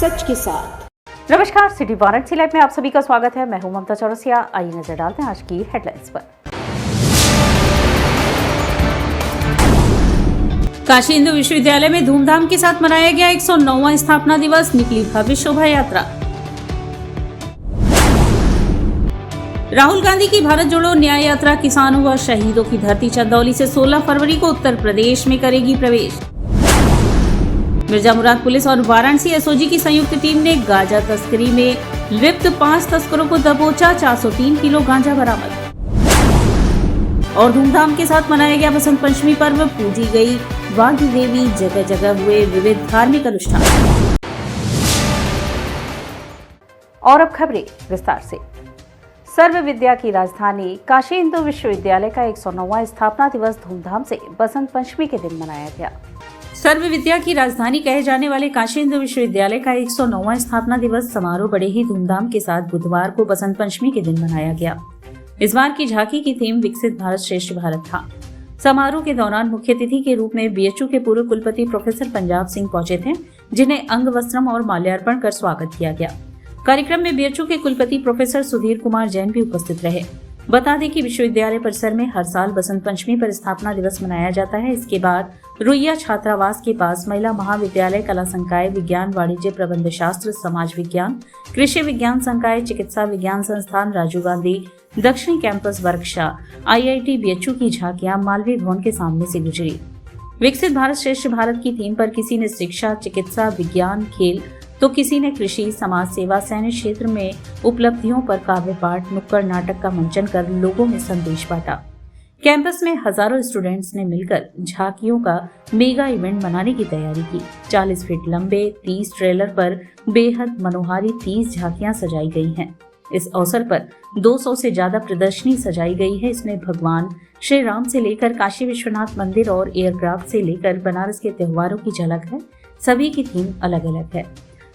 सच के साथ। नमस्कार, सिटी वाराणसी लाइव में आप सभी का स्वागत है। मैं हूं ममता चौरसिया। आइए नजर डालते हैं आज की हेडलाइंस पर। काशी हिंदू विश्वविद्यालय में धूमधाम के साथ मनाया गया 109वां स्थापना दिवस, निकली भव्य शोभा यात्रा। राहुल गांधी की भारत जोड़ो न्याय यात्रा किसानों व शहीदों की धरती चंदौली से 16 फरवरी को उत्तर प्रदेश में करेगी प्रवेश। मिर्जा मुराद पुलिस और वाराणसी एसओजी की संयुक्त टीम ने गांजा तस्करी में लिप्त 5 तस्करों को दबोचा, 403 किलो गांजा बरामद। और धूमधाम के साथ मनाया गया बसंत पंचमी पर्व, पूजी गई वागी देवी, जगह जगह हुए विविध धार्मिक अनुष्ठान। और अब खबरें विस्तार से। सर्व विद्या की राजधानी काशी हिंदू विश्वविद्यालय का 109वां स्थापना दिवस धूमधाम से बसंत पंचमी के दिन मनाया गया। सर्व विद्या की राजधानी कहे जाने वाले काशी हिंदू विश्वविद्यालय का 109वां स्थापना दिवस समारोह बड़े ही धूमधाम के साथ बुधवार को बसंत पंचमी के दिन मनाया गया। इस बार की झांकी की थीम विकसित भारत श्रेष्ठ भारत था। समारोह के दौरान मुख्य अतिथि के रूप में बीएचयू के पूर्व कुलपति प्रोफेसर पंजाब सिंह पहुंचे थे, जिन्हें अंग वस्त्रम और माल्यार्पण कर स्वागत किया गया। कार्यक्रम में बीएचयू के कुलपति प्रोफेसर सुधीर कुमार जैन भी उपस्थित रहे। बता दें कि विश्वविद्यालय परिसर में हर साल बसंत पंचमी पर स्थापना दिवस मनाया जाता है। इसके बाद रुइया छात्रावास के पास महिला महाविद्यालय, कला संकाय, विज्ञान वाणिज्य प्रबंध शास्त्र, समाज विज्ञान, कृषि विज्ञान संकाय, चिकित्सा विज्ञान संस्थान, राजीव गांधी दक्षिणी कैंपस वर्कशा, आईआईटी बीएचयू की झांकियां मालवीय भवन के सामने से गुजरी। विकसित भारत श्रेष्ठ भारत की थीम पर किसी ने शिक्षा, चिकित्सा, विज्ञान, खेल तो किसी ने कृषि, समाज सेवा, सैन्य क्षेत्र में उपलब्धियों पर काव्य पाठ, नुक्कड़ नाटक का मंचन कर लोगों में संदेश बांटा। कैंपस में हजारों स्टूडेंट्स ने मिलकर झांकियों का मेगा इवेंट मनाने की तैयारी की। 40 फीट लंबे 30 ट्रेलर पर बेहद मनोहारी 30 झांकियां सजाई गई हैं। इस अवसर पर 200 से ज्यादा प्रदर्शनी सजाई गई है। इसमें भगवान श्री राम से लेकर काशी विश्वनाथ मंदिर और एयरक्राफ्ट से लेकर बनारस के त्योहारों की झलक है। सभी की थीम अलग अलग है।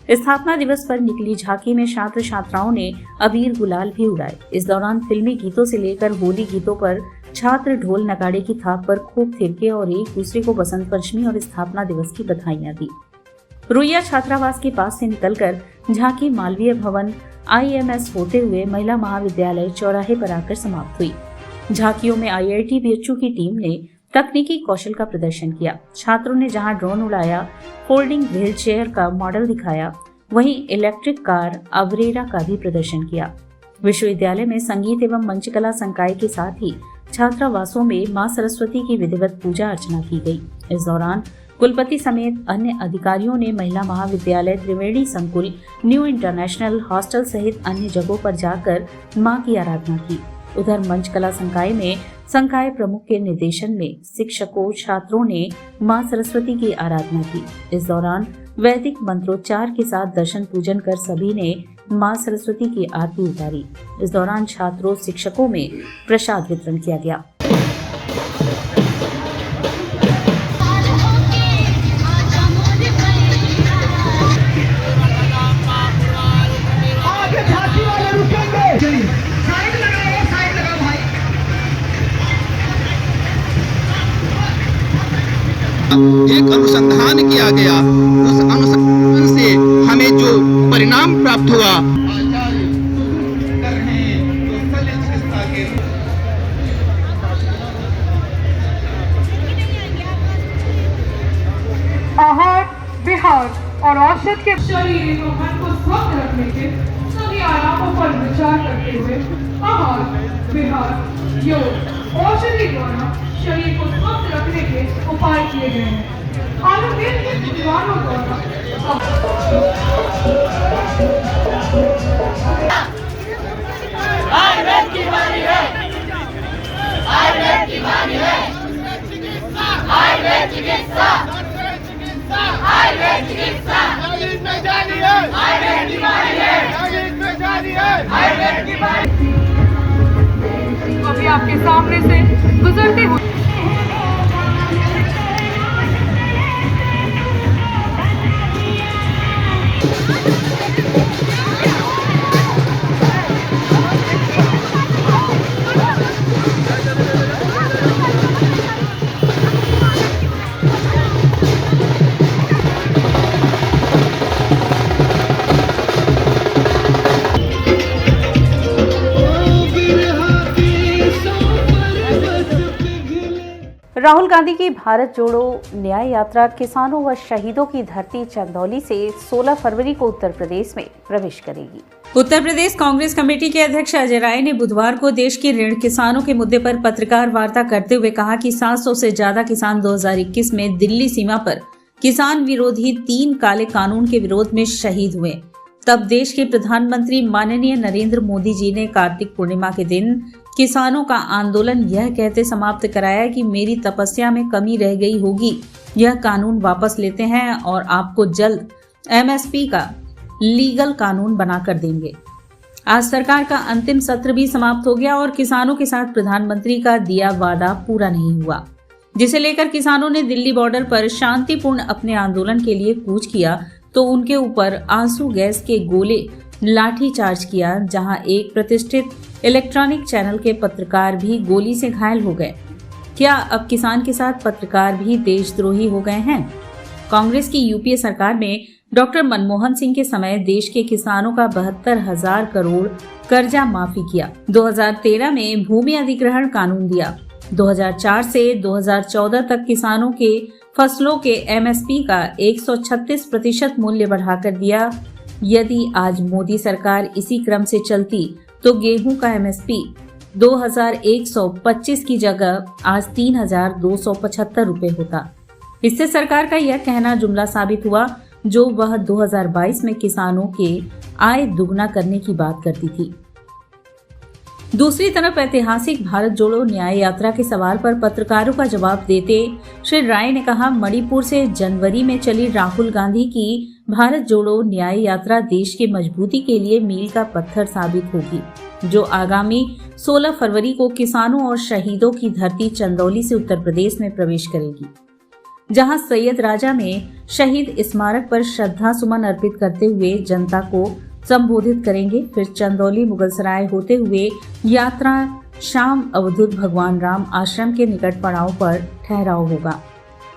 स्थापना दिवस पर निकली झांकी में छात्र छात्राओं ने अबीर गुलाल भी उड़ाए। इस दौरान फिल्मी गीतों से लेकर होली गीतों पर छात्र ढोल नगाड़े की थाप पर खूब थिरके और एक दूसरे को बसंत पंचमी और स्थापना दिवस की बधाइयां दी। रुइया छात्रावास के पास से निकलकर झांकी मालवीय भवन आईएमएस होते हुए महिला महाविद्यालय चौराहे पर आकर समाप्त हुई। झांकियों में आईआईटी बीएचयू की टीम ने तकनीकी कौशल का प्रदर्शन किया। छात्रों ने जहां ड्रोन उड़ाया, फोल्डिंग व्हील चेयर का मॉडल दिखाया, वहीं इलेक्ट्रिक कार अवरेरा का भी प्रदर्शन किया। विश्वविद्यालय में संगीत एवं मंचकला संकाय के साथ ही छात्रावासों में मां सरस्वती की विधिवत पूजा अर्चना की गई। इस दौरान कुलपति समेत अन्य अधिकारियों ने महिला महाविद्यालय, त्रिवेणी संकुल, न्यू इंटरनेशनल हॉस्टल सहित अन्य जगहों पर जाकर मां की आराधना की। उधर मंचकला संकाय में संकाय प्रमुख के निर्देशन में शिक्षकों, छात्रों ने मां सरस्वती की आराधना की। इस दौरान वैदिक मंत्रोच्चार के साथ दर्शन पूजन कर सभी ने मां सरस्वती की आरती उतारी। इस दौरान छात्रों, शिक्षकों में प्रसाद वितरण किया गया। एक अनुसंधान किया गया, उस अनुसंधान से हमें जो परिणाम प्राप्त हुआ, आहार, विहार और औषध के शरीर एवं मन को स्वस्थ रखने के सभी आयामों पर विचार करते हुए आहार, विहार, योग, औषधि द्वारा शरीर को स्वस्थ रखने के उपाय किए गए हैं। आयुर्वेद के विद्वानों द्वारा आयुर्वेद की वाणी है, आयुर्वेद की वाणी है, आयुर्वेद चिकित्सा, आयुर्वेद चिकित्सा, आयुर्वेद में जानी है, आयुर्वेद की वाणी है, आयुर्वेद में जानी है, आयुर्वेद की वाणी। अभी आपके सामने से गुजरते हुए राहुल गांधी की भारत जोड़ो न्याय यात्रा किसानों व शहीदों की धरती चंदौली से 16 फरवरी को उत्तर प्रदेश में प्रवेश करेगी। उत्तर प्रदेश कांग्रेस कमेटी के अध्यक्ष अजय राय ने बुधवार को देश के ऋण किसानों के मुद्दे पर पत्रकार वार्ता करते हुए कहा कि 700 से ज्यादा किसान 2021 में दिल्ली सीमा पर किसान विरोधी 3 काले कानून के विरोध में शहीद हुए। तब देश के प्रधानमंत्री माननीय नरेंद्र मोदी जी ने कार्तिक पूर्णिमा के दिन किसानों का आंदोलन यह कहते समाप्त कराया कि मेरी तपस्या में कमी रह गई होगी, यह कानून वापस लेते हैं और आपको जल्द एमएसपी का लीगल कानून बनाकर देंगे। आज सरकार का अंतिम सत्र भी समाप्त हो गया और किसानों के साथ प्रधानमंत्री का दिया वादा पूरा नहीं हुआ, जिसे लेकर किसानों ने दिल्ली बॉर्डर पर शांतिपूर्ण अपने आंदोलन के लिए कूच किया तो उनके ऊपर आंसू गैस के गोले लाठी चार्ज किया, जहां एक प्रतिष्ठित इलेक्ट्रॉनिक चैनल के पत्रकार भी गोली से घायल हो गए। क्या अब किसान के साथ पत्रकार भी देशद्रोही हो गए हैं? कांग्रेस की यूपीए सरकार में डॉक्टर मनमोहन सिंह के समय देश के किसानों का 72,000 करोड़ कर्जा माफी किया। 2013 में भूमि अधिग्रहण कानून दिया। 2004 से 2014 तक किसानों के फसलों के एमएसपी का 136% मूल्य बढ़ाकर दिया। यदि आज मोदी सरकार इसी क्रम से चलती तो गेहूं का एमएसपी 2,125 की जगह आज 3,275 रुपए होता। इससे सरकार का यह कहना जुमला साबित हुआ जो वह 2022 में किसानों के आय दुगना करने की बात करती थी। दूसरी तरफ ऐतिहासिक भारत जोड़ो न्याय यात्रा के सवाल पर पत्रकारों का जवाब देते श्री राय ने कहा, मणिपुर से जनवरी में चली राहुल गांधी की भारत जोड़ो न्याय यात्रा देश की मजबूती के लिए मील का पत्थर साबित होगी, जो आगामी 16 फरवरी को किसानों और शहीदों की धरती चंदौली से उत्तर प्रदेश में प्रवेश करेगी, जहां सैयद राजा में शहीद स्मारक पर श्रद्धा सुमन अर्पित करते हुए जनता को संबोधित करेंगे। फिर चंदौली मुगलसराय होते हुए यात्रा शाम अवधूत भगवान राम आश्रम के निकट पड़ाव पर ठहराव होगा।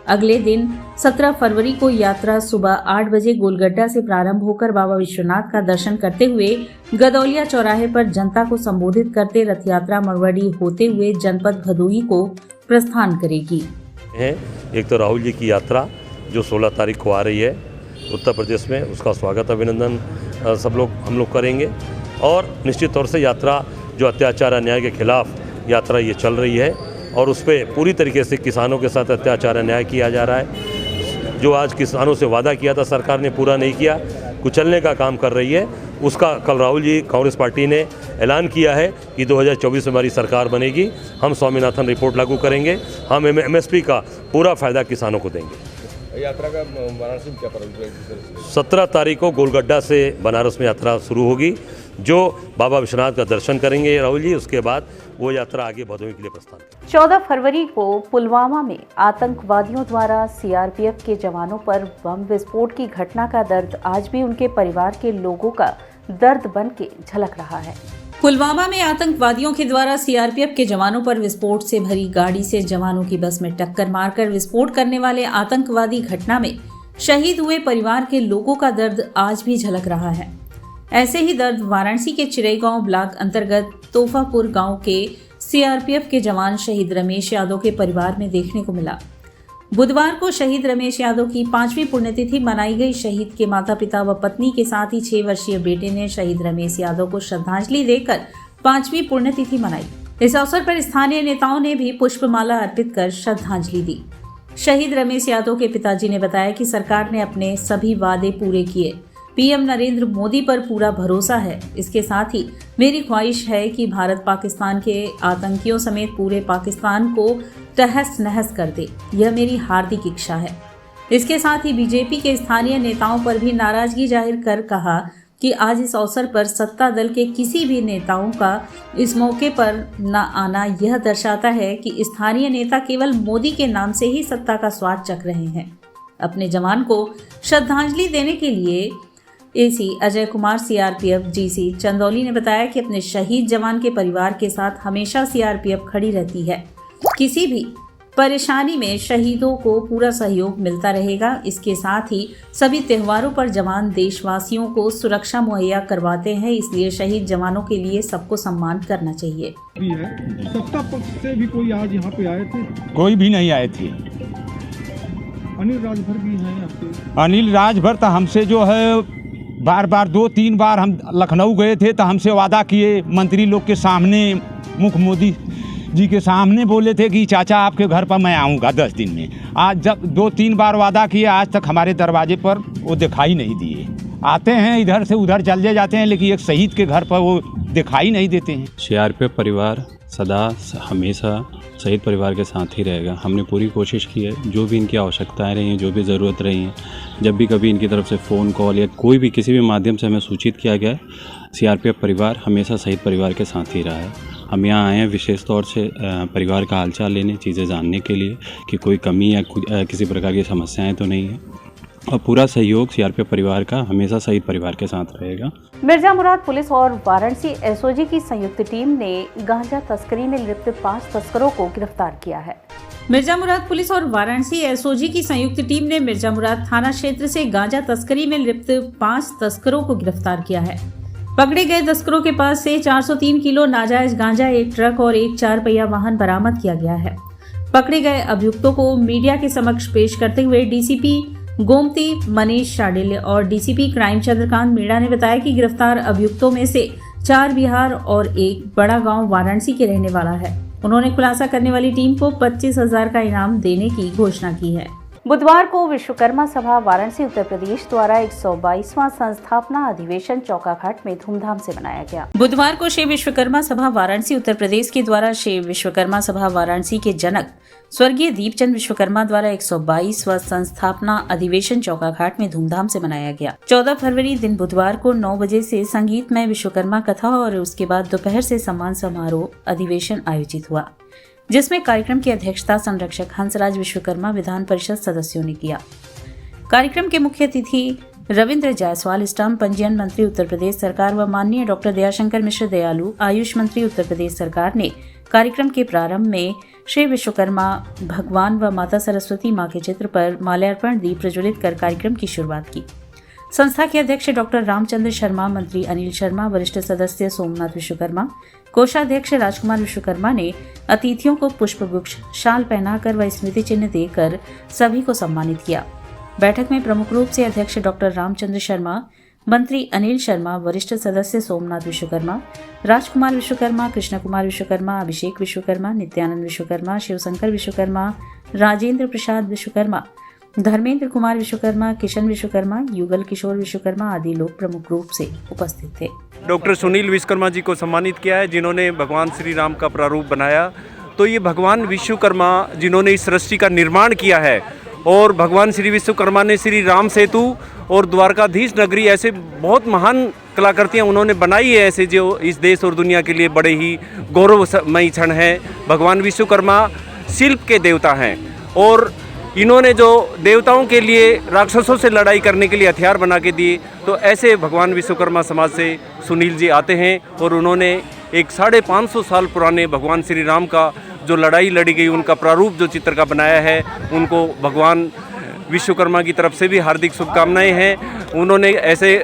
अगले दिन 17 फरवरी को यात्रा सुबह 8 बजे गोलगड्डा से प्रारंभ होकर बाबा विश्वनाथ का दर्शन करते हुए गदौलिया चौराहे पर जनता को संबोधित करते रथ यात्रा मरवाड़ी होते हुए जनपद भदोही को प्रस्थान करेगी। एक तो राहुल जी की यात्रा जो 16 तारीख को आ रही है उत्तर प्रदेश में, उसका स्वागत अभिनंदन सब लोग हम लोग करेंगे। और निश्चित तौर से यात्रा जो अत्याचार अन्याय के खिलाफ यात्रा ये चल रही है और उस पर पूरी तरीके से किसानों के साथ अत्याचार अन्याय किया जा रहा है। जो आज किसानों से वादा किया था सरकार ने पूरा नहीं किया, कुचलने का काम कर रही है। उसका कल राहुल जी कांग्रेस पार्टी ने ऐलान किया है कि 2024 में हमारी सरकार बनेगी, हम स्वामीनाथन रिपोर्ट लागू करेंगे, हम एमएसपी का पूरा फ़ायदा किसानों को देंगे। यात्रा का वाराणसी में क्या प्रारंभ? 17 तारीख को गोलगड्डा से बनारस में यात्रा शुरू होगी, जो बाबा विश्वनाथ का दर्शन करेंगे राहुल जी। उसके बाद वो यात्रा आगे भदोही के लिए प्रस्थान करेगी। 14 फरवरी को पुलवामा में आतंकवादियों द्वारा सीआरपीएफ के जवानों पर बम विस्फोट की घटना का दर्द आज भी उनके परिवार के लोगों का दर्द बन के झलक रहा है। पुलवामा में आतंकवादियों के द्वारा सीआरपीएफ के जवानों पर विस्फोट से भरी गाड़ी से जवानों की बस में टक्कर मारकर विस्फोट करने वाले आतंकवादी घटना में शहीद हुए परिवार के लोगों का दर्द आज भी झलक रहा है। ऐसे ही दर्द वाराणसी के चिरईगांव ब्लॉक अंतर्गत तोफापुर गांव के सीआरपीएफ के जवान शहीद रमेश यादव के परिवार में देखने को मिला। बुधवार को शहीद रमेश यादव की 5वीं पुण्यतिथि मनाई गई। शहीद के माता पिता व पत्नी के साथ ही 6 वर्षीय बेटे ने शहीद रमेश यादव को श्रद्धांजलि देकर 5वीं पुण्यतिथि मनाई। इस अवसर पर स्थानीय नेताओं ने भी पुष्पमाला अर्पित कर श्रद्धांजलि दी। शहीद रमेश यादव के पिताजी ने बताया कि सरकार ने अपने सभी वादे पूरे किए। पीएम नरेंद्र मोदी पर पूरा भरोसा है। इसके साथ ही मेरी ख्वाहिश है कि भारत पाकिस्तान के आतंकियों समेत पूरे पाकिस्तान को तहस नहस कर दे, यह मेरी हार्दिक इच्छा है। इसके साथ ही बीजेपी के स्थानीय नेताओं पर भी नाराजगी जाहिर कर कहा कि आज इस अवसर पर सत्ता दल के किसी भी नेताओं का इस मौके पर न आना यह दर्शाता है कि स्थानीय नेता केवल मोदी के नाम से ही सत्ता का स्वाद चख रहे हैं। अपने जवान को श्रद्धांजलि देने के लिए AC Ajay Kumar CRPF GC Chandauli ने बताया कि अपने शहीद जवान के परिवार के साथ हमेशा सीआरपीएफ खड़ी रहती है। किसी भी परेशानी में शहीदों को पूरा सहयोग मिलता रहेगा। इसके साथ ही सभी त्योहारों पर जवान देशवासियों को सुरक्षा मुहैया करवाते हैं, इसलिए शहीद जवानों के लिए सबको सम्मान करना चाहिए। भी है, सत्ता पक्ष से भी कोई आज यहाँ पे आए थे? कोई भी नहीं आए थे। अनिल राजभर भी हैं यहाँ पे? अनिल राजभर तो हमसे जो है बार बार 2-3 बार हम लखनऊ गए थे तो हमसे वादा किए, मंत्री लोग के सामने, मुख्य मोदी जी के सामने बोले थे कि चाचा आपके घर पर मैं आऊँगा 10 दिन में। आज जब 2-3 बार वादा किए, आज तक हमारे दरवाजे पर वो दिखाई नहीं दिए। आते हैं इधर से उधर चले जाते हैं, लेकिन एक शहीद के घर पर वो दिखाई नहीं देते हैं। सीआरपीएफ परिवार सदा हमेशा शहीद परिवार के साथ ही रहेगा। हमने पूरी कोशिश की है, जो भी इनकी आवश्यकताएं रही हैं, जो भी ज़रूरत रही हैं, जब भी कभी इनकी तरफ से फ़ोन कॉल या कोई भी किसी भी माध्यम से हमें सूचित किया गया, सीआरपीएफ परिवार हमेशा शहीद परिवार के साथ ही रहा है। हम यहाँ आए हैं विशेष तौर से परिवार का हालचाल लेने, चीज़ें जानने के लिए कि कोई कमी या किसी प्रकार की समस्याएं तो नहीं है, और पूरा सहयोग सीआरपीएफ परिवार का हमेशा शहीद परिवार के साथ रहेगा। मिर्जा मुराद पुलिस और वाराणसी एसओजी की संयुक्त टीम ने गांजा तस्करी में लिप्त 5 तस्करों को गिरफ्तार किया है। मिर्जा मुराद पुलिस और वाराणसी एसओजी की संयुक्त टीम ने मिर्जा मुराद थाना क्षेत्र से गांजा तस्करी में लिप्त 5 तस्करों को गिरफ्तार किया है। पकड़े गए तस्करों के पास से 403 किलो नाजायज गांजा, 1 ट्रक और 1 4 पहिया वाहन बरामद किया गया है। पकड़े गए अभियुक्तों को मीडिया के समक्ष पेश करते हुए डीसीपी गोमती मनीष शाडिल्य और डीसीपी क्राइम चंद्रकांत मीणा ने बताया कि गिरफ्तार अभियुक्तों में से 4 बिहार और 1 बड़ा गांव वाराणसी के रहने वाला है। उन्होंने खुलासा करने वाली टीम को 25,000 का इनाम देने की घोषणा की है। बुधवार को विश्वकर्मा सभा वाराणसी उत्तर प्रदेश द्वारा 122वां संस्थापना अधिवेशन चौकाघाट में धूमधाम से मनाया गया। बुधवार को श्री विश्वकर्मा सभा वाराणसी उत्तर प्रदेश के द्वारा श्री विश्वकर्मा सभा वाराणसी के जनक स्वर्गीय दीपचंद विश्वकर्मा द्वारा 122वां संस्थापना अधिवेशन चौकाघाट में धूमधाम से मनाया गया। 14 फरवरी दिन बुधवार को 9 बजे से संगीतमय विश्वकर्मा कथा और उसके बाद दोपहर से सम्मान समारोह अधिवेशन आयोजित हुआ, जिसमें कार्यक्रम की अध्यक्षता संरक्षक हंसराज विश्वकर्मा विधान परिषद सदस्यों ने किया। कार्यक्रम के मुख्य अतिथि रविंद्र जायसवाल, स्टाम्प पंजीयन मंत्री उत्तर प्रदेश सरकार व माननीय डॉक्टर दयाशंकर मिश्र दयालु, आयुष मंत्री उत्तर प्रदेश सरकार ने कार्यक्रम के प्रारंभ में श्री विश्वकर्मा भगवान व माता सरस्वती मां के चित्र पर माल्यार्पण दीप प्रज्वलित कर कार्यक्रम की शुरुआत की। संस्था के अध्यक्ष डॉक्टर रामचंद्र शर्मा, मंत्री अनिल शर्मा, वरिष्ठ सदस्य सोमनाथ विश्वकर्मा, कोषाध्यक्ष राजकुमार विश्वकर्मा ने अतिथियों को पुष्पगुच्छ, शाल पहनाकर व स्मृति चिन्ह देकर सभी को सम्मानित किया। बैठक में प्रमुख रूप से अध्यक्ष डॉक्टर रामचंद्र शर्मा, मंत्री अनिल शर्मा, वरिष्ठ सदस्य सोमनाथ विश्वकर्मा, राजकुमार विश्वकर्मा, कृष्ण कुमार विश्वकर्मा, अभिषेक विश्वकर्मा, नित्यानंद विश्वकर्मा, शिवशंकर विश्वकर्मा, राजेंद्र प्रसाद विश्वकर्मा, धर्मेंद्र कुमार विश्वकर्मा, किशन विश्वकर्मा, युगल किशोर विश्वकर्मा आदि लोग प्रमुख रूप से उपस्थित थे। डॉक्टर सुनील विश्वकर्मा जी को सम्मानित किया है, जिन्होंने भगवान श्री राम का प्रारूप बनाया। तो ये भगवान विश्वकर्मा जिन्होंने इस सृष्टि का निर्माण किया है, और भगवान श्री विश्वकर्मा ने श्री राम सेतु और द्वारकाधीश नगरी, ऐसे बहुत महान कलाकृतियाँ उन्होंने बनाई है, ऐसे जो इस देश और दुनिया के लिए बड़े ही गौरवमयी क्षण है। भगवान विश्वकर्मा शिल्प के देवता हैं, और इन्होंने जो देवताओं के लिए राक्षसों से लड़ाई करने के लिए हथियार बना के दिए, तो ऐसे भगवान विश्वकर्मा समाज से सुनील जी आते हैं, और उन्होंने एक 550 साल पुराने भगवान श्री राम का जो लड़ाई लड़ी गई, उनका प्रारूप जो चित्र का बनाया है, उनको भगवान विश्वकर्मा की तरफ से भी हार्दिक शुभकामनाएं हैं। उन्होंने ऐसे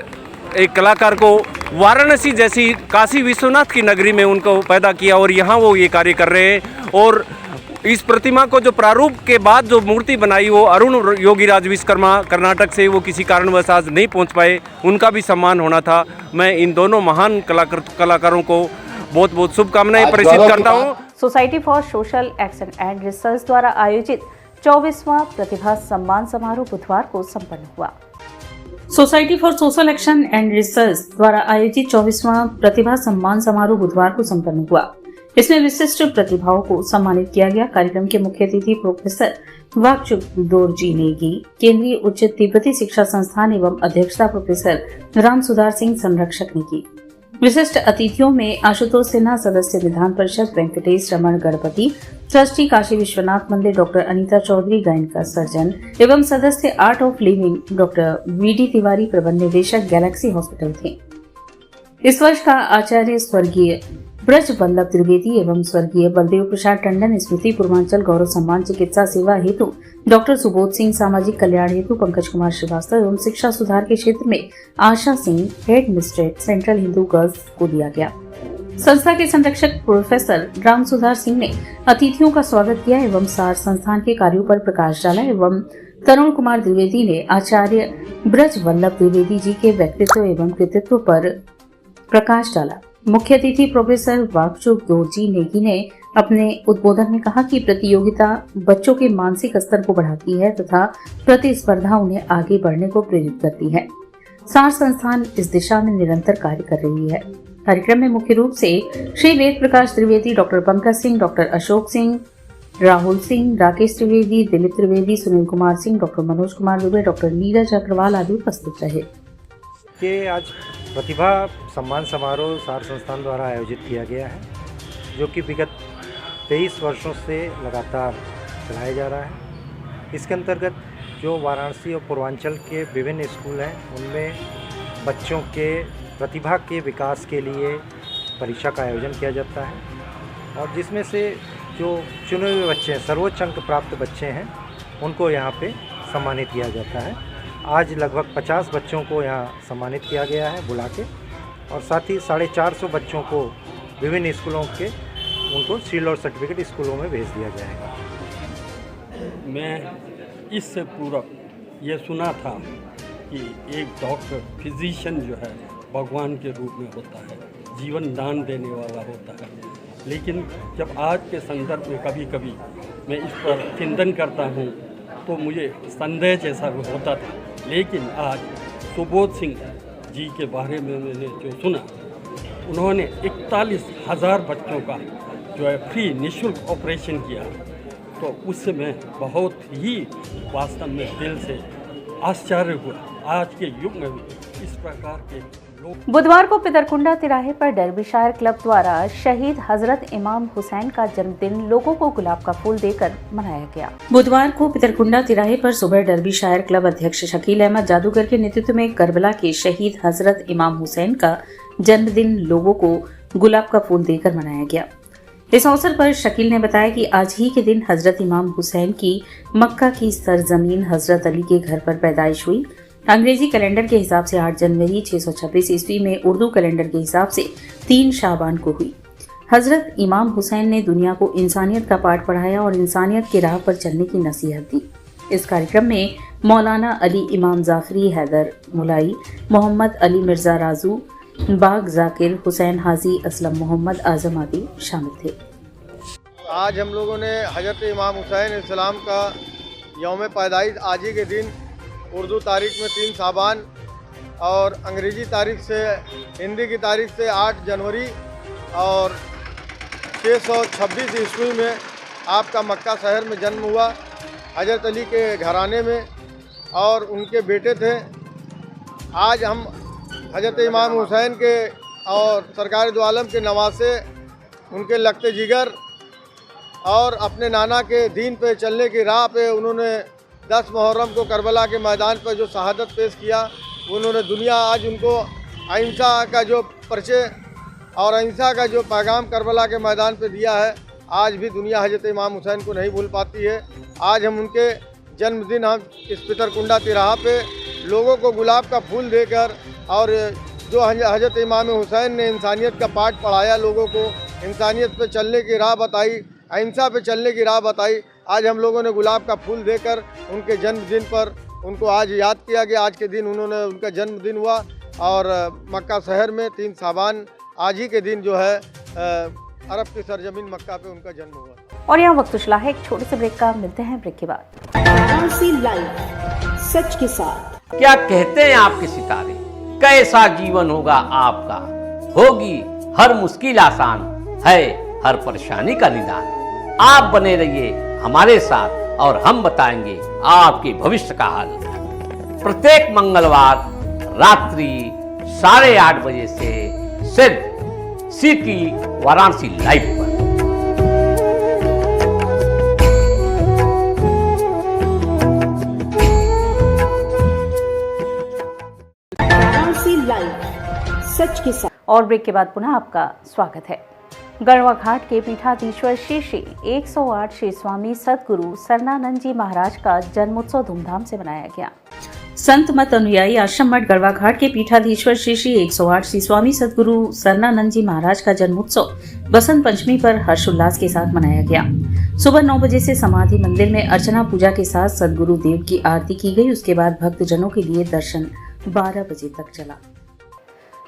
एक कलाकार को वाराणसी जैसी काशी विश्वनाथ की नगरी में उनको पैदा किया, और यहाँ वो ये कार्य कर रहे हैं। और इस प्रतिमा को जो प्रारूप के बाद जो मूर्ति बनाई, वो अरुण योगीराज विश्वकर्मा कर्नाटक से, वो किसी कारणवश आज नहीं पहुँच पाए, उनका भी सम्मान होना था। मैं इन दोनों महान कलाकारों को बहुत बहुत शुभकामनाएं प्रेषित करता हूँ। Society for social action and research द्वारा आयोजित 24वां प्रतिभा सम्मान समारोह बुधवार को संपन्न हुआ। Society for social action and research द्वारा आयोजित 24वां प्रतिभा सम्मान समारोह बुधवार को संपन्न हुआ। इसमें विशिष्ट प्रतिभाओं को सम्मानित किया गया। कार्यक्रम के मुख्य अतिथि प्रोफेसर वाकचुक दोरजी नेगी, केंद्रीय उच्च तिब्बती शिक्षा संस्थान एवं अध्यक्षता प्रोफेसर राम सुधार सिंह संरक्षक ने की। विशिष्ट अतिथियों में आशुतोष सिन्हा, सदस्य विधान परिषद, वेंकटेश रमण गणपति, ट्रस्टी काशी विश्वनाथ मंदिर doctor Anita Chaudhary, gynaec surgeon एवं सदस्य Art of Living doctor V D Tiwari, प्रबंध निदेशक गैलेक्सी हॉस्पिटल थे। इस वर्ष का आचार्य स्वर्गीय ब्रज वल्लभ त्रिवेदी एवं स्वर्गीय बलदेव प्रसाद टंडन स्मृति पूर्वांचल गौरव सम्मान चिकित्सा सेवा हेतु डॉक्टर सुबोध सिंह सामाजिक कल्याण हेतु पंकज कुमार श्रीवास्तव एवं शिक्षा सुधार के क्षेत्र में Asha Singh head mistress central Hindu girls को दिया गया। संस्था के संरक्षक प्रोफेसर राम सुधार सिंह ने अतिथियों का स्वागत किया एवं सार संस्थान के कार्यों पर प्रकाश डाला एवं तरुण कुमार द्विवेदी ने आचार्य ब्रज वल्लभ त्रिवेदी जी के व्यक्तित्व एवं कृतित्व पर प्रकाश डाला। मुख्य अतिथि प्रोफेसर वाकचुक दोरजी नेगी ने अपने उद्बोधन में कहा कि प्रतियोगिता बच्चों के मानसिक स्तर को बढ़ाती है तथा प्रतिस्पर्धा उन्हें आगे बढ़ने को प्रेरित करती है। सार संस्थान इस दिशा में निरंतर कार्य कर रही है। कार्यक्रम में मुख्य रूप से Shri Ved Prakash Trivedi, doctor Pankaj Singh, doctor Ashok Singh, Rahul Singh, Rakesh Trivedi, Dilip Trivedi, Sunil Kumar Singh, doctor Manoj Kumar Dubey, doctor Neeraj Agarwal आदि उपस्थित रहे। कि आज प्रतिभा सम्मान समारोह सार संस्थान द्वारा आयोजित किया गया है, जो कि विगत 23 वर्षों से लगातार चलाया जा रहा है। इसके अंतर्गत जो वाराणसी और पूर्वांचल के विभिन्न स्कूल हैं, उनमें बच्चों के प्रतिभा के विकास के लिए परीक्षा का आयोजन किया जाता है और जिसमें से जो चुने हुए बच्चे हैं, सर्वोच्च अंक प्राप्त बच्चे हैं, उनको यहाँ पे सम्मानित किया जाता है। आज लगभग 50 बच्चों को यहाँ सम्मानित किया गया है बुला के, और साथ ही 450 बच्चों को विभिन्न स्कूलों के उनको शील्ड और सर्टिफिकेट स्कूलों में भेज दिया जाएगा। मैं इससे पूर्व ये सुना था कि एक डॉक्टर फिजिशियन जो है भगवान के रूप में होता है, जीवन दान देने वाला होता है, लेकिन जब आज के संदर्भ में कभी कभी मैं इस पर चिंतन करता हूँ तो मुझे संदेह जैसा होता था। लेकिन आज सुबोध सिंह जी के बारे में मैंने जो सुना, उन्होंने 41,000 बच्चों का जो है फ्री निःशुल्क ऑपरेशन किया, तो उससे मैं बहुत ही वास्तव में दिल से आश्चर्य हुआ। आज के युग में भी इस प्रकार के बुधवार को पितरकुंडा तिराहे पर डर्बीशायर क्लब द्वारा शहीद हजरत इमाम हुसैन का जन्मदिन लोगों को गुलाब का फूल देकर मनाया गया। बुधवार को पितरकुंडा तिराहे पर सुबह डर्बीशायर क्लब अध्यक्ष शकील अहमद जादूगर के नेतृत्व में करबला के शहीद हजरत इमाम हुसैन का जन्मदिन लोगों को गुलाब का फूल देकर मनाया गया। इस अवसर पर शकील ने बताया कि आज ही के दिन हजरत इमाम हुसैन की मक्का की सरजमीन हजरत अली के घर पर पैदाइश हुई। अंग्रेजी कैलेंडर के हिसाब से 8 जनवरी 626 ईस्वी में उर्दू कैलेंडर के हिसाब से 3 शाबान को हुई। हजरत इमाम हुसैन ने दुनिया को इंसानियत का पाठ पढ़ाया और इंसानियत की राह पर चलने की नसीहत दी। इस कार्यक्रम में मौलाना अली इमाम जाफरी हैदर मुलाई, मोहम्मद अली मिर्जा राजू, बाग जाकिर, हुसैन हाजी, असलम मोहम्मद आजम आदि शामिल थे। आज हम लोगों ने हजरत इमाम हुसैन इस्लाम का यौम पैदाइश आज ही के दिन उर्दू तारीख में 3 शाबान और अंग्रेज़ी तारीख से हिंदी की तारीख से 8 जनवरी और 626 ईस्वी में आपका मक्का शहर में जन्म हुआ। हजरत अली के घराने में और उनके बेटे थे। आज हम हजरत इमाम हुसैन के और सरकार दो आलम के नवासे, उनके लगते जिगर और अपने नाना के दीन पे चलने की राह पे उन्होंने 10 मुहर्रम को करबला के मैदान पर जो शहादत पेश किया, उन्होंने दुनिया आज उनको अहिंसा का जो परिचय और अहिंसा का जो पैगाम करबला के मैदान पे दिया है, आज भी दुनिया हजरत इमाम हुसैन को नहीं भूल पाती है। आज हम उनके जन्मदिन हम इस पितरकुंडा तिराहा पे लोगों को गुलाब का फूल देकर और जो हजरत इमाम हुसैन ने इंसानियत का पाठ पढ़ाया, लोगों को इंसानियत पे चलने की राह बताई, अहिंसा पे चलने की राह बताई, आज हम लोगों ने गुलाब का फूल देकर उनके जन्मदिन पर उनको आज याद किया गया। आज के दिन उन्होंने उनका जन्मदिन हुआ और मक्का शहर में 3 शाबान आज ही के दिन जो है अरब की सरजमीन मक्का पे उनका जन्म हुआ। और यहाँ वक्त उछला है एक छोटे से ब्रेक का, मिलते हैं ब्रेक के बाद। वाराणसी लाइव, सच के साथ। क्या कहते हैं आपके सितारे, कैसा जीवन होगा आपका, होगी हर मुश्किल आसान, है हर परेशानी का निदान। आप बने रहिए हमारे साथ और हम बताएंगे आपके भविष्य का हाल। प्रत्येक मंगलवार रात्रि 8:30 बजे से सिर्फ सिटी वाराणसी लाइव पर। वाराणसी लाइव, सच के साथ। और ब्रेक के बाद पुनः आपका स्वागत है। गढ़वा घाट के पीठाधीश्वर श्री श्री 108 श्री स्वामी सद्गुरु सरनानंद जी महाराज का जन्मोत्सव धूमधाम से मनाया गया। संत मत अनुयायी आश्रम मठ गढ़वा घाट के पीठाधीश्वर श्री श्री 108 श्री स्वामी सद्गुरु सरनानंद जी महाराज का जन्मोत्सव बसंत पंचमी पर हर्षोल्लास के साथ मनाया गया। सुबह 9 बजे से समाधि मंदिर में अर्चना पूजा के साथ सद्गुरु देव की आरती की गई। उसके बाद भक्तजनों के लिए दर्शन 12 बजे तक चला।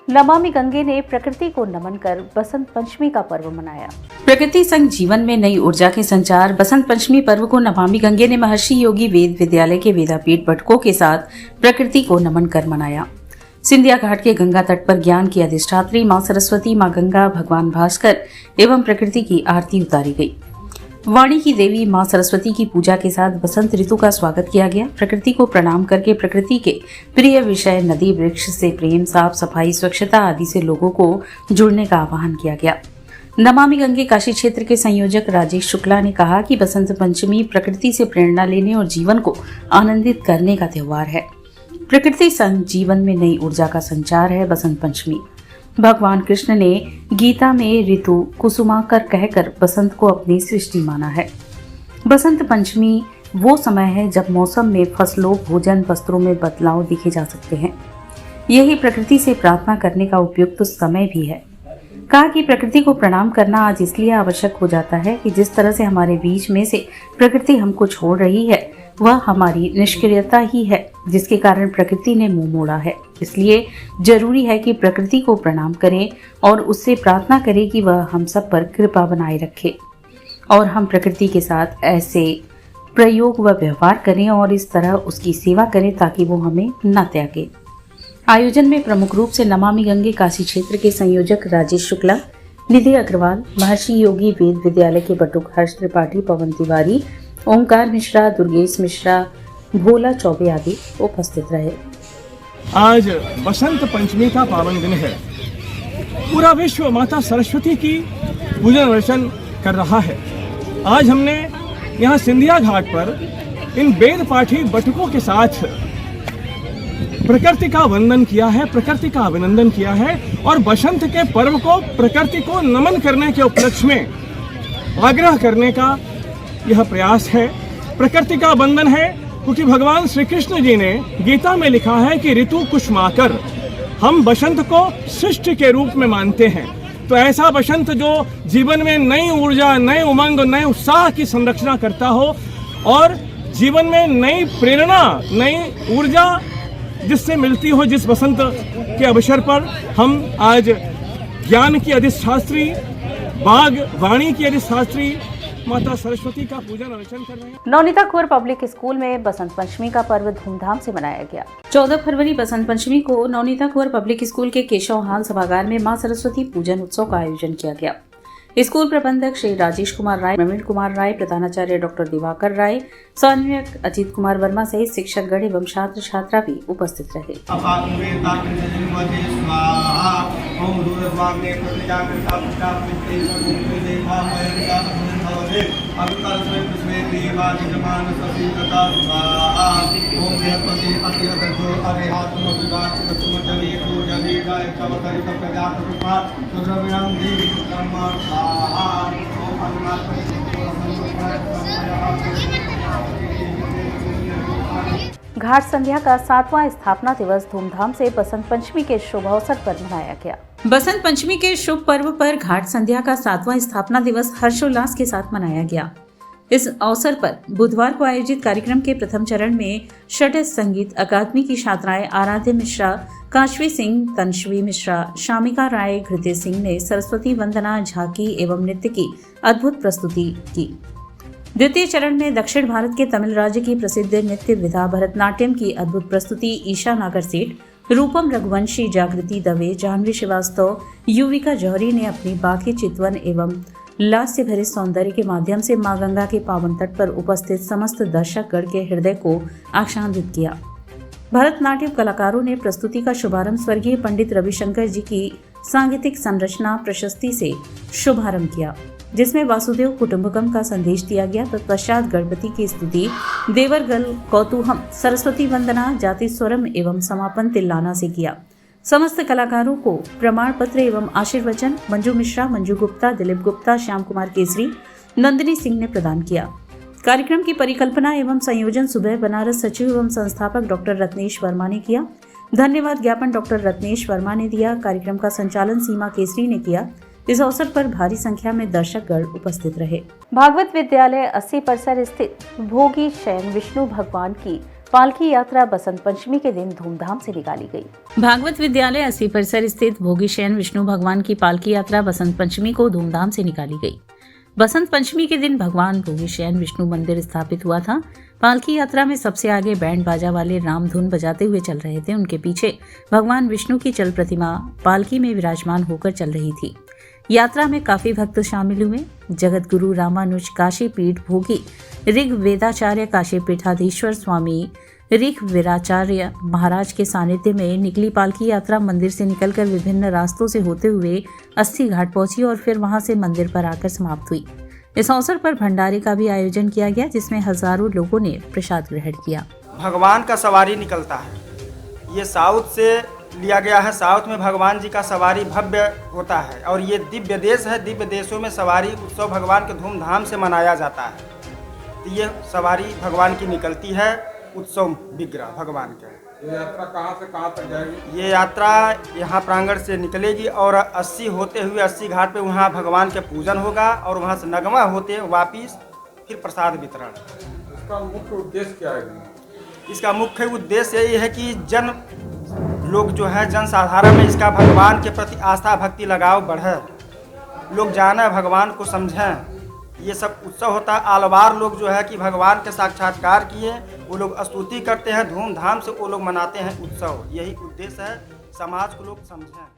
नमामि गंगे ने प्रकृति को नमन कर बसंत पंचमी का पर्व मनाया। प्रकृति संग जीवन में नई ऊर्जा के संचार बसंत पंचमी पर्व को नमामि गंगे ने महर्षि योगी वेद विद्यालय के वेदापीठ बटकों के साथ प्रकृति को नमन कर मनाया। सिंधिया घाट के गंगा तट पर ज्ञान की अधिष्ठात्री मां सरस्वती, मां गंगा, भगवान भास्कर एवं प्रकृति की आरती उतारी गई। वाणी की देवी मां सरस्वती की पूजा के साथ बसंत ऋतु का स्वागत किया गया। प्रकृति को प्रणाम करके प्रकृति के प्रिय विषय नदी वृक्ष से प्रेम, साफ सफाई, स्वच्छता आदि से लोगों को जुड़ने का आह्वान किया गया। नमामि गंगे काशी क्षेत्र के संयोजक राजेश शुक्ला ने कहा कि बसंत पंचमी प्रकृति से प्रेरणा लेने और जीवन को आनंदित करने का त्योहार है। प्रकृति संग जीवन में नई ऊर्जा का संचार है बसंत पंचमी। भगवान कृष्ण ने गीता में ऋतु कुसुमाकर कहकर बसंत को अपनी सृष्टि माना है। बसंत पंचमी वो समय है जब मौसम में फसलों, भोजन, वस्त्रों में बदलाव देखे जा सकते हैं। यही प्रकृति से प्रार्थना करने का उपयुक्त समय भी है। कहा कि प्रकृति को प्रणाम करना आज इसलिए आवश्यक हो जाता है कि जिस तरह से हमारे बीच में से प्रकृति हमको छोड़ रही है वह हमारी निष्क्रियता ही है, जिसके कारण प्रकृति ने मुंह मोड़ा है। इसलिए जरूरी है कि प्रकृति को प्रणाम करें और उससे प्रार्थना करें कि वह हम सब पर कृपा बनाए रखे और हम प्रकृति के साथ ऐसे प्रयोग व व्यवहार करें और इस तरह उसकी सेवा करें ताकि वो हमें न त्यागे। आयोजन में प्रमुख रूप से नमामि गंगे काशी क्षेत्र के संयोजक राजेश शुक्ला, निधि अग्रवाल, महर्षि योगी वेद विद्यालय के बटुक हर्ष त्रिपाठी, पवन तिवारी, ओंकार मिश्रा, दुर्गेश मिश्रा, भोला चौबे आदि उपस्थित रहे। आज बसंत पंचमी का पावन दिन है। पूरा विश्व माता सरस्वती की पूजन अर्चन कर रहा है। आज हमने यहाँ सिंधिया घाट पर इन वेद पाठी बटुकों के साथ प्रकृति का वंदन किया है, प्रकृति का अभिनंदन किया है और बसंत के पर्व को प्रकृति को नमन करने के उपलक्ष्य में आग्रह करने का यह प्रयास है। प्रकृति का बंधन है क्योंकि भगवान श्री कृष्ण जी ने गीता में लिखा है कि ऋतु कुसुमाकर, हम बसंत को सृष्टि के रूप में मानते हैं। तो ऐसा बसंत जो जीवन में नई ऊर्जा, नए उमंग, नए उत्साह की संरचना करता हो और जीवन में नई प्रेरणा, नई ऊर्जा जिससे मिलती हो, जिस बसंत के अवसर पर हम आज ज्ञान की अधिष्ठात्री, बाग वाणी की अधिष्ठात्री माता सरस्वती का पूजन अर्चन कर रहे हैं। नवनीता कुंवर पब्लिक स्कूल में बसंत पंचमी का पर्व धूमधाम से मनाया गया। 14 फरवरी बसंत पंचमी को नवनीता कुंवर पब्लिक स्कूल के केशव हाल सभागार में मां सरस्वती पूजन उत्सव का आयोजन किया गया। स्कूल प्रबंधक श्री राजेश कुमार राय, प्रवीण कुमार राय, प्रधानाचार्य डॉक्टर दिवाकर राय, समन्वयक अजीत कुमार वर्मा सहित शिक्षकगण एवं छात्र छात्रा भी उपस्थित रहे। घाट संध्या का 7वां स्थापना दिवस धूमधाम से बसंत पंचमी के शुभ अवसर पर मनाया गया। बसंत पंचमी के शुभ पर्व पर घाट संध्या का 7वां स्थापना दिवस हर्षोल्लास के साथ मनाया गया। इस अवसर पर बुधवार को आयोजित कार्यक्रम के प्रथम चरण में षड्ज संगीत अकादमी की छात्राएं आराध्य मिश्रा, काशवी सिंह, तनश्वी मिश्रा, शामिका राय, घृति सिंह ने सरस्वती वंदना, झांकी एवं नृत्य की अद्भुत प्रस्तुति की। द्वितीय चरण में दक्षिण भारत के तमिल राज्य की प्रसिद्ध नृत्य विधा भरतनाट्यम की अद्भुत प्रस्तुति ईशा नागर सेठ, रूपम रघुवंशी, जागृति दवे, जानवी श्रीवास्तव, युविका जौहरी ने अपनी बाकी चितवन एवं लास्य भरे सौंदर्य के माध्यम से मां गंगा के पावन तट पर उपस्थित समस्त दर्शकगण के हृदय को आशान्वित किया। भरतनाट्यम कलाकारों ने प्रस्तुति का शुभारंभ स्वर्गीय पंडित रविशंकर जी की सांगीतिक संरचना प्रशस्ति से शुभारंभ किया, जिसमें वासुदेव कुटुंबकम का संदेश दिया गया। तत्पश्चात गणपति की स्तुति, देवरगल, कौतूहम, सरस्वती वंदना, जाति स्वरम एवं समापन तिल्लाना से किया। समस्त कलाकारों को प्रमाण पत्र एवं आशीर्वचन मंजू मिश्रा, मंजू गुप्ता, दिलीप गुप्ता, श्याम कुमार केसरी, नंदिनी सिंह ने प्रदान किया। कार्यक्रम की परिकल्पना एवं संयोजन सुबह बनारस सचिव एवं संस्थापक डॉक्टर रत्नेश वर्मा ने किया। धन्यवाद ज्ञापन डॉक्टर रत्नेश वर्मा ने दिया। कार्यक्रम का संचालन सीमा केसरी ने किया। इस अवसर पर भारी संख्या में दर्शकगण उपस्थित रहे। भागवत विद्यालय 80 परिसर स्थित भोगी शयन विष्णु भगवान की पालकी यात्रा बसंत पंचमी के दिन धूमधाम से निकाली गई। भागवत विद्यालय 80 परिसर स्थित भोगी शयन विष्णु भगवान की पालकी यात्रा बसंत पंचमी को धूमधाम से निकाली गई। बसंत पंचमी के दिन भगवान भोगी शयन विष्णु मंदिर स्थापित हुआ था। पालकी यात्रा में सबसे आगे बैंड बाजा वाले राम धुन बजाते हुए चल रहे थे। उनके पीछे भगवान विष्णु की चल प्रतिमा पालकी में विराजमान होकर चल रही थी। यात्रा में काफी भक्त शामिल हुए। जगत गुरु रामानुज काशी पीठ भोगी ऋग वेदाचार्य काशी पीठाधीश्वर स्वामी ऋग वीराचार्य महाराज के सानिध्य में निकली पालकी यात्रा मंदिर से निकलकर विभिन्न रास्तों से होते हुए 80 घाट पहुंची और फिर वहां से मंदिर पर आकर समाप्त हुई। इस अवसर पर भंडारे का भी आयोजन किया गया, जिसमें हजारों लोगों ने प्रसाद ग्रहण किया। भगवान का सवारी निकलता है। ये साउथ से लिया गया है। साउथ में भगवान जी का सवारी भव्य होता है और ये दिव्य देश है। दिव्य देशों में सवारी उत्सव भगवान के धूमधाम से मनाया जाता है। तो ये सवारी भगवान की निकलती है, उत्सव विग्रह भगवान के। ये यात्रा कहाँ से कहाँ तक जाएगी? ये यात्रा यहाँ प्रांगण से निकलेगी और 80 होते हुए 80 घाट पे वहाँ भगवान के पूजन होगा और वहाँ से नगमा होते वापिस फिर प्रसाद वितरण। इसका मुख्य उद्देश्य क्या है? इसका मुख्य उद्देश्य यही है कि जन लोग जो है जन साधारण में इसका भगवान के प्रति आस्था भक्ति लगाव बढ़े, लोग जाने भगवान को समझें। ये सब उत्सव होता है। आलवार लोग जो है कि भगवान के साक्षात्कार किए, वो लोग स्तुति करते हैं, धूमधाम से वो लोग मनाते हैं उत्सव। यही उद्देश्य है, समाज को लोग समझें।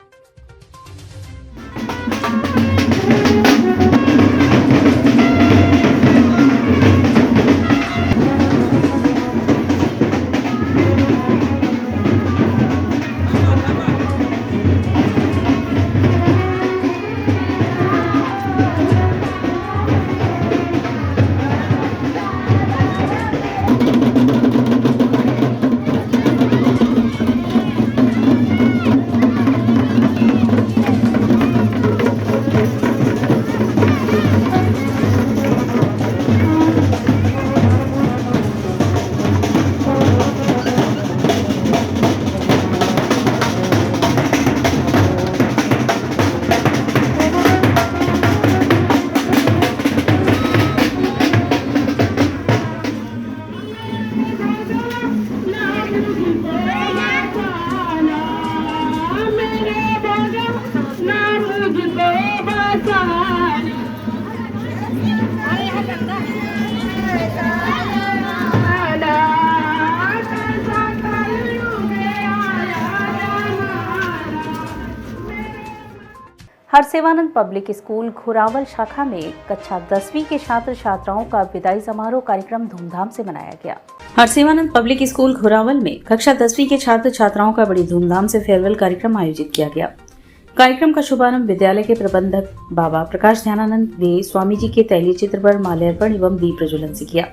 हरसेवानंद पब्लिक स्कूल घोरावल शाखा में कक्षा 10वीं के छात्र छात्राओं का विदाई समारोह कार्यक्रम धूमधाम से मनाया गया। हरसेवानंद पब्लिक स्कूल घोरावल में कक्षा 10वीं के छात्र छात्राओं का बड़ी धूमधाम से फेयरवेल कार्यक्रम आयोजित किया गया। कार्यक्रम का शुभारंभ विद्यालय के प्रबंधक बाबा प्रकाश ध्यानानंद ने स्वामी जी के तैलीय चित्र पर माल्यार्पण एवं दीप प्रज्वलन से किया।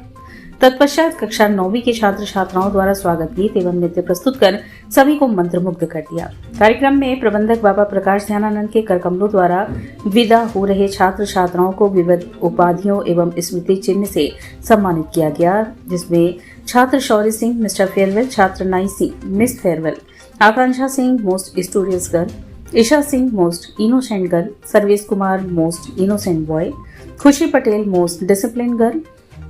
तत्पश्चात कक्षा 9वीं के छात्र छात्राओं द्वारा स्वागत गीत एवं नृत्य प्रस्तुत कर सभी को मंत्रमुग्ध कर दिया। कार्यक्रम में प्रबंधक बाबा प्रकाश ध्यानानंद के करकमलों द्वारा विदा हो रहे छात्र छात्राओं को विविध उपाधियों एवं स्मृति चिन्ह से सम्मानित किया गया, जिसमें छात्र शौर्य सिंह मिस्टर फेयरवेल, छात्र Nai Singh miss farewell, Akanksha Singh most studious girl, Isha Singh most innocent girl, Sarvesh Kumar most innocent boy, Khushi Patel most discipline girl,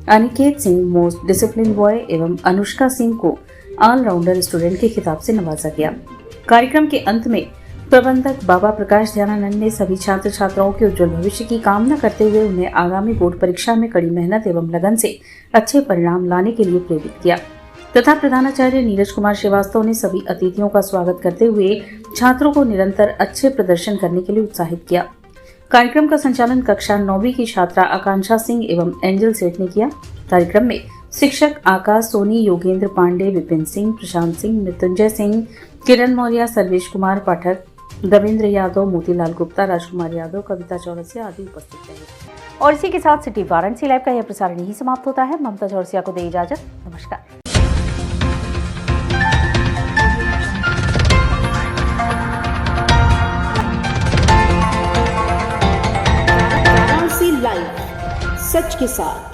Aniket Singh most discipline boy एवं अनुष्का सिंह को ऑलराउंडर स्टूडेंट के खिताब से नवाजा गया। कार्यक्रम के अंत में प्रबंधक बाबा प्रकाश ध्यानानंद ने सभी छात्र छात्राओं के उज्जवल भविष्य की कामना करते हुए उन्हें आगामी बोर्ड परीक्षा में कड़ी मेहनत एवं लगन से अच्छे परिणाम लाने के लिए प्रेरित किया तथा प्रधानाचार्य नीरज कुमार श्रीवास्तव ने सभी अतिथियों का स्वागत करते हुए छात्रों को निरंतर अच्छे प्रदर्शन करने के लिए उत्साहित किया। कार्यक्रम का संचालन कक्षा 9वीं की छात्रा आकांक्षा सिंह एवं एंजल सेठ ने किया। कार्यक्रम में शिक्षक आकाश सोनी, योगेंद्र पांडे, विपिन सिंह, प्रशांत सिंह, मृत्युंजय सिंह, किरण मौर्य, सर्वेश कुमार पाठक, देवेंद्र यादव, मोतीलाल गुप्ता, राजकुमार यादव, कविता चौरसिया आदि उपस्थित रहे। और इसी के साथ सिटी वाराणसी लाइव का यह प्रसारण यही समाप्त होता है। ममता चौरसिया को दे इजाजत। नमस्कार। सच के साथ।